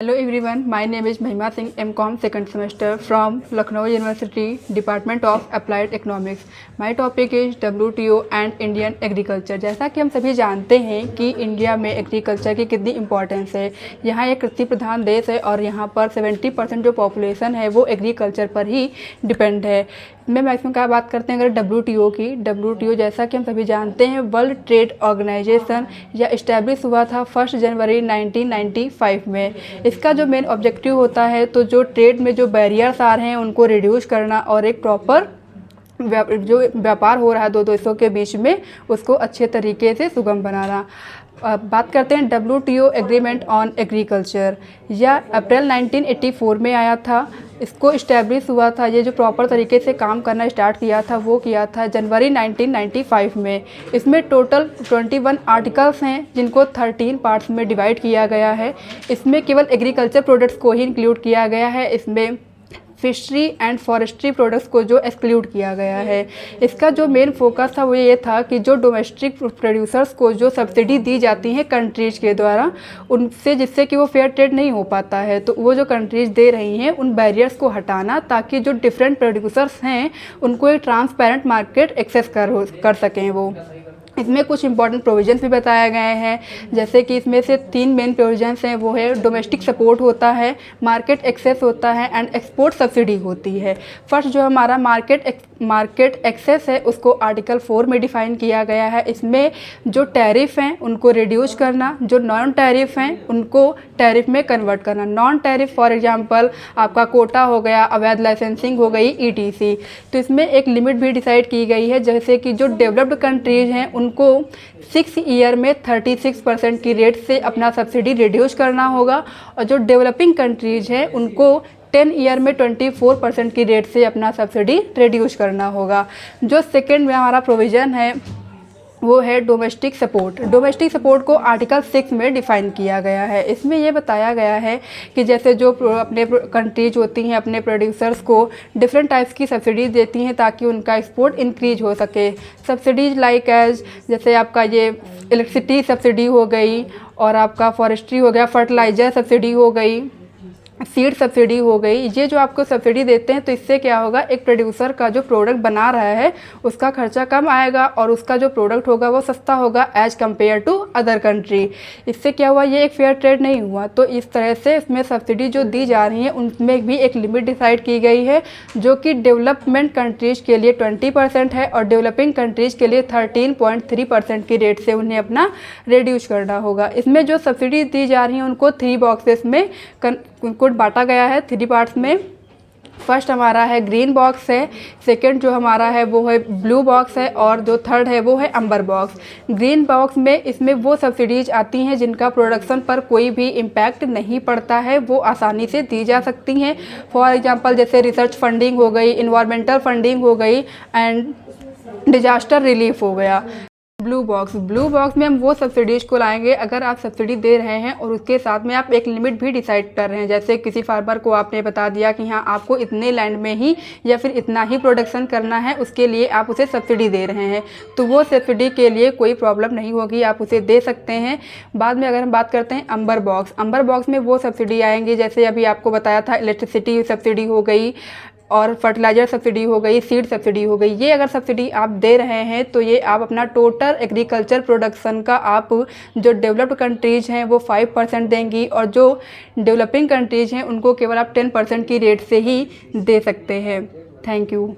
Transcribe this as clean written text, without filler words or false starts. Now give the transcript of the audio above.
Hello everyone, my name is Mahima Singh, MCom second semester from Lucknow University, Department of Applied Economics. My topic is WTO and Indian Agriculture. जैसा कि हम सभी जानते हैं कि India में agriculture की कितनी इम्पोर्टेंस है। यहाँ एक कृषि प्रधान देश है और यहाँ पर 70% जो पॉपुलेशन है वो एग्रीकल्चर पर ही डिपेंड है। मैं मैक्सिमम क्या बात करते हैं अगर WTO की। WTO जैसा कि हम सभी जानते हैं वर्ल्ड ट्रेड ऑर्गेनाइजेशन या इस्टेब्लिश हुआ था 1 जनवरी 1995 में। इसका जो मेन ऑब्जेक्टिव होता है तो जो ट्रेड में जो बैरियर्स आ रहे हैं उनको रिड्यूस करना और एक प्रॉपर जो व्यापार हो रहा है दो देशों के बीच में उसको अच्छे तरीके से सुगम बनाना। बात करते हैं WTO एग्रीमेंट ऑन एग्रीकल्चर, यह अप्रैल 1984 में आया था। इसको इस्टेब्लिश हुआ था, ये जो प्रॉपर तरीके से काम करना स्टार्ट किया था वो किया था जनवरी 1995 में। इसमें टोटल 21 आर्टिकल्स हैं जिनको 13 पार्ट्स में डिवाइड किया गया है। इसमें केवल एग्रीकल्चर प्रोडक्ट्स को ही इंक्लूड किया गया है। इसमें फिशरी एंड फॉरेस्ट्री प्रोडक्ट्स को जो एक्सक्लूड किया गया है। इसका जो मेन फोकस था वो ये था कि जो डोमेस्टिक प्रोड्यूसर्स को जो सब्सिडी दी जाती है कंट्रीज़ के द्वारा उनसे, जिससे कि वो फेयर ट्रेड नहीं हो पाता है, तो वो जो कंट्रीज़ दे रही हैं उन बैरियर्स को हटाना ताकि जो डिफरेंट प्रोड्यूसर्स हैं उनको एक ट्रांसपेरेंट मार्केट एक्सेस कर सकें वो। इसमें कुछ इंपॉर्टेंट प्रोविजंस भी बताए गए हैं, जैसे कि इसमें से 3 मेन प्रोविजंस हैं। वो है डोमेस्टिक सपोर्ट होता है, मार्केट एक्सेस होता है एंड एक्सपोर्ट सब्सिडी होती है। फर्स्ट जो हमारा मार्केट एक्सेस है उसको आर्टिकल 4 में डिफ़ाइन किया गया है। इसमें जो टैरिफ हैं उनको रिड्यूस करना, जो नॉन टैरिफ हैं उनको टैरिफ में कन्वर्ट करना। नॉन टैरिफ फॉर एग्जांपल आपका कोटा हो गया, अवैध लाइसेंसिंग हो गई, ETC। तो इसमें एक लिमिट भी डिसाइड की गई है, जैसे कि जो डेवलप्ड कंट्रीज़ हैं उनको 6 ईयर में 36% की रेट से अपना सब्सिडी रिड्यूस करना होगा और जो डेवलपिंग कंट्रीज़ हैं उनको 10 ईयर में 24% की रेट से अपना सब्सिडी रिड्यूस करना होगा। जो सेकेंड में हमारा प्रोविज़न है वो है डोमेस्टिक सपोर्ट। डोमेस्टिक सपोर्ट को आर्टिकल 6 में डिफ़ाइन किया गया है। इसमें ये बताया गया है कि जैसे जो अपने कंट्रीज होती हैं अपने प्रोड्यूसर्स को डिफरेंट टाइप्स की सब्सिडीज़ देती हैं ताकि उनका एक्सपोर्ट इंक्रीज हो सके। सब्सिडीज़ लाइक एज जैसे आपका ये इलेक्ट्रिसिटी सब्सिडी हो गई और आपका फॉरेस्ट्री हो गया, फर्टिलाइज़र सब्सिडी हो गई, सीड सब्सिडी हो गई। ये जो आपको सब्सिडी देते हैं तो इससे क्या होगा, एक प्रोड्यूसर का जो प्रोडक्ट बना रहा है उसका खर्चा कम आएगा और उसका जो प्रोडक्ट होगा वो सस्ता होगा as compare to other country. इससे क्या हुआ, ये एक फेयर ट्रेड नहीं हुआ। तो इस तरह से इसमें सब्सिडी जो दी जा रही है उनमें भी एक लिमिट डिसाइड की गई है जो कि डेवलपमेंट कंट्रीज़ के लिए 20% है और डेवलपिंग कंट्रीज़ के लिए 13.3% की रेट से उन्हें अपना रिड्यूस करना होगा। इसमें जो सब्सिडी दी जा रही है उनको 3 बॉक्सेस में उनको बांटा गया है 3 पार्ट्स में। फर्स्ट हमारा है ग्रीन बॉक्स है, सेकंड जो हमारा है वो है ब्लू बॉक्स है और जो थर्ड है वो है अम्बर बॉक्स। ग्रीन बॉक्स में इसमें वो सब्सिडीज आती हैं जिनका प्रोडक्शन पर कोई भी इम्पैक्ट नहीं पड़ता है, वो आसानी से दी जा सकती हैं। फॉर एग्जांपल जैसे रिसर्च फंडिंग हो गई, इन्वायरमेंटल फंडिंग हो गई एंड डिजास्टर रिलीफ हो गया। ब्लू बॉक्स में हम वो सब्सिडीज़ को लाएंगे अगर आप सब्सिडी दे रहे हैं और उसके साथ में आप एक लिमिट भी डिसाइड कर रहे हैं। जैसे किसी फार्मर को आपने बता दिया कि हाँ आपको इतने लैंड में ही या फिर इतना ही प्रोडक्शन करना है, उसके लिए आप उसे सब्सिडी दे रहे हैं, तो वो सब्सिडी के लिए कोई प्रॉब्लम नहीं होगी, आप उसे दे सकते हैं। बाद में अगर हम बात करते हैं अम्बर बॉक्स में वो सब्सिडी आएंगी जैसे अभी आपको बताया था इलेक्ट्रिसिटी सब्सिडी हो गई और फर्टिलाइज़र सब्सिडी हो गई, सीड सब्सिडी हो गई। ये अगर सब्सिडी आप दे रहे हैं तो ये आप अपना टोटल एग्रीकल्चर प्रोडक्शन का आप जो डेवलप्ड कंट्रीज़ हैं वो 5% देंगी और जो डेवलपिंग कंट्रीज़ हैं उनको केवल आप 10% की रेट से ही दे सकते हैं। Thank you.